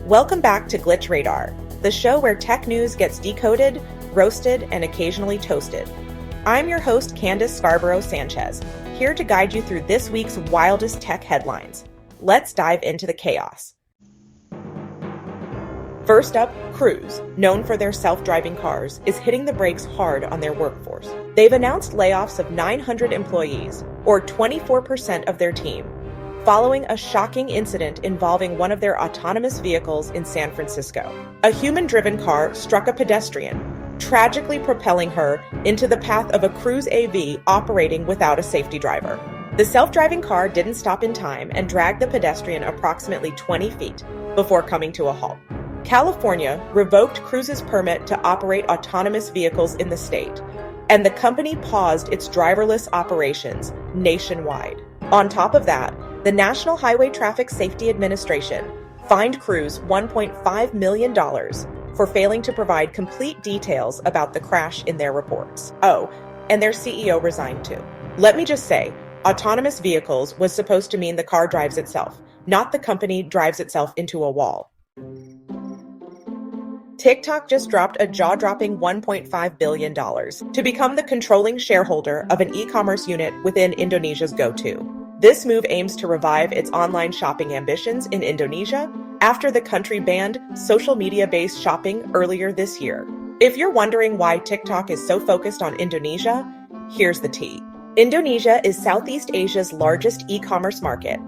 Welcome back to Glitch Radar, the show where tech news gets decoded, roasted, and occasionally toasted. I'm your host, Candace Scarborough Sanchez, here to guide you through this week's wildest tech headlines. Let's dive into the chaos. First up, Cruise, known for their self-driving cars, is hitting the brakes hard on their workforce. They've announced layoffs of 900 employees, or 24% of their team, following a shocking incident involving one of their autonomous vehicles in San Francisco. A human-driven car struck a pedestrian, tragically propelling her into the path of a Cruise AV operating without a safety driver. The self-driving car didn't stop in time and dragged the pedestrian approximately 20 feet before coming to a halt. California revoked Cruise's permit to operate autonomous vehicles in the state, and the company paused its driverless operations nationwide. On top of that, the National Highway Traffic Safety Administration fined Cruise $1.5 million for failing to provide complete details about the crash in their reports. Oh, and their CEO resigned too. Let me just say, autonomous vehicles was supposed to mean the car drives itself, not the company drives itself into a wall. TikTok just dropped a jaw-dropping $1.5 billion to become the controlling shareholder of an e-commerce unit within Indonesia's GoTo. This move aims to revive its online shopping ambitions in Indonesia after the country banned social media-based shopping earlier this year. If you're wondering why TikTok is so focused on Indonesia, here's the tea. Indonesia is Southeast Asia's largest e-commerce market,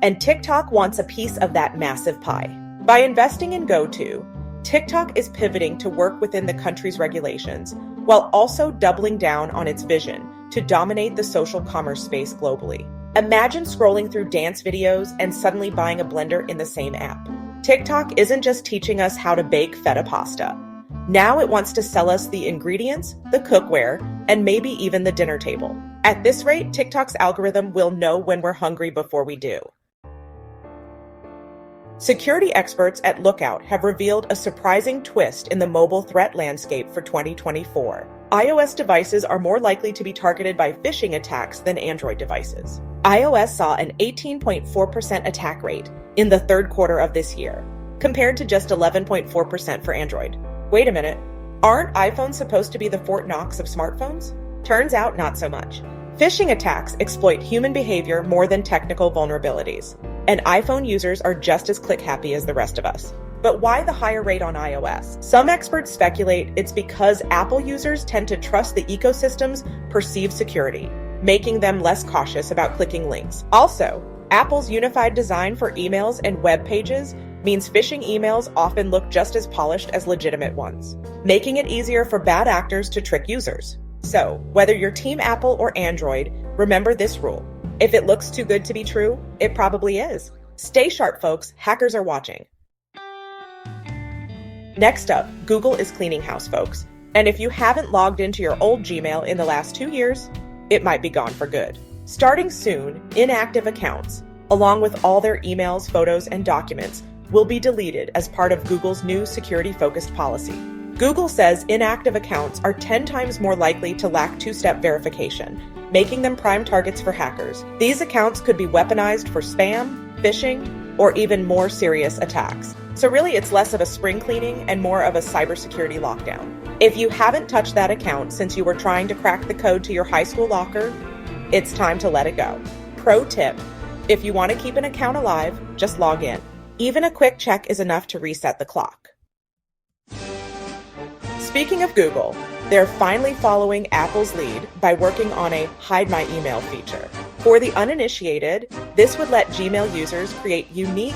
and TikTok wants a piece of that massive pie. By investing in GoTo, TikTok is pivoting to work within the country's regulations, while also doubling down on its vision to dominate the social commerce space globally. Imagine scrolling through dance videos and suddenly buying a blender in the same app. TikTok isn't just teaching us how to bake feta pasta. Now it wants to sell us the ingredients, the cookware, and maybe even the dinner table. At this rate, TikTok's algorithm will know when we're hungry before we do. Security experts at Lookout have revealed a surprising twist in the mobile threat landscape for 2024. iOS devices are more likely to be targeted by phishing attacks than Android devices. iOS saw an 18.4% attack rate in the third quarter of this year, compared to just 11.4% for Android. Wait a minute, aren't iPhones supposed to be the Fort Knox of smartphones? Turns out not so much. Phishing attacks exploit human behavior more than technical vulnerabilities, and iPhone users are just as click-happy as the rest of us. But why the higher rate on iOS? Some experts speculate it's because Apple users tend to trust the ecosystem's perceived security, making them less cautious about clicking links. Also, Apple's unified design for emails and web pages means phishing emails often look just as polished as legitimate ones, making it easier for bad actors to trick users. So, whether you're Team Apple or Android, remember this rule. If it looks too good to be true, it probably is. Stay sharp, folks. Hackers are watching. Next up, Google is cleaning house, folks. And if you haven't logged into your old Gmail in the last 2 years, it might be gone for good. Starting soon, inactive accounts, along with all their emails, photos, and documents, will be deleted as part of Google's new security-focused policy. Google says inactive accounts are 10 times more likely to lack two-step verification, making them prime targets for hackers. These accounts could be weaponized for spam, phishing, or even more serious attacks. So really, it's less of a spring cleaning and more of a cybersecurity lockdown. If you haven't touched that account since you were trying to crack the code to your high school locker, it's time to let it go. Pro tip, if you want to keep an account alive, just log in. Even a quick check is enough to reset the clock. Speaking of Google, they're finally following Apple's lead by working on a Hide My Email feature. For the uninitiated, this would let Gmail users create unique,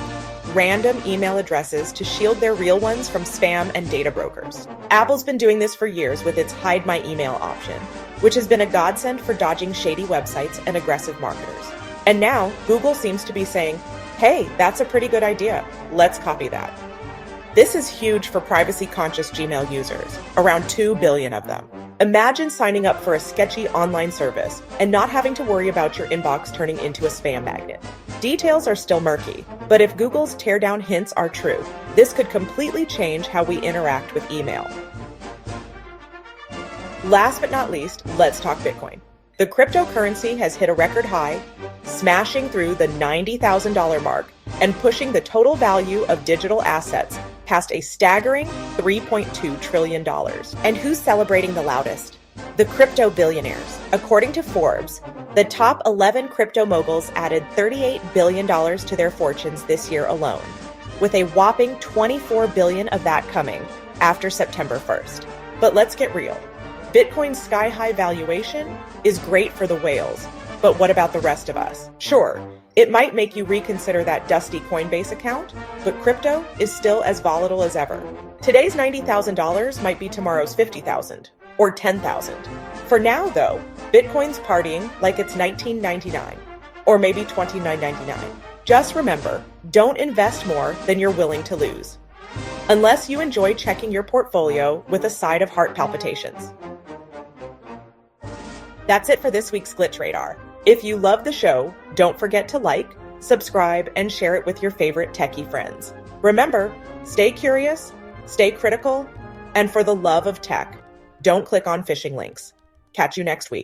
random email addresses to shield their real ones from spam and data brokers. Apple's been doing this for years with its Hide My Email option, which has been a godsend for dodging shady websites and aggressive marketers. And now, Google seems to be saying, hey, that's a pretty good idea. Let's copy that. This is huge for privacy-conscious Gmail users, around 2 billion of them. Imagine signing up for a sketchy online service and not having to worry about your inbox turning into a spam magnet. Details are still murky, but if Google's teardown hints are true, this could completely change how we interact with email. Last but not least, let's talk Bitcoin. The cryptocurrency has hit a record high, smashing through the $90,000 mark and pushing the total value of digital assets past a staggering $3.2 trillion. And who's celebrating the loudest? The crypto billionaires. According to Forbes, the top 11 crypto moguls added $38 billion to their fortunes this year alone, with a whopping $24 billion of that coming after September 1st. But let's get real. Bitcoin's sky-high valuation is great for the whales, but what about the rest of us? Sure, it might make you reconsider that dusty Coinbase account, but crypto is still as volatile as ever. Today's $90,000 might be tomorrow's $50,000 or $10,000. For now, though, Bitcoin's partying like it's 1999 or maybe $29.99. Just remember, don't invest more than you're willing to lose, unless you enjoy checking your portfolio with a side of heart palpitations. That's it for this week's Glitch Radar. If you love the show, don't forget to like, subscribe, and share it with your favorite techie friends. Remember, stay curious, stay critical, and for the love of tech, don't click on phishing links. Catch you next week.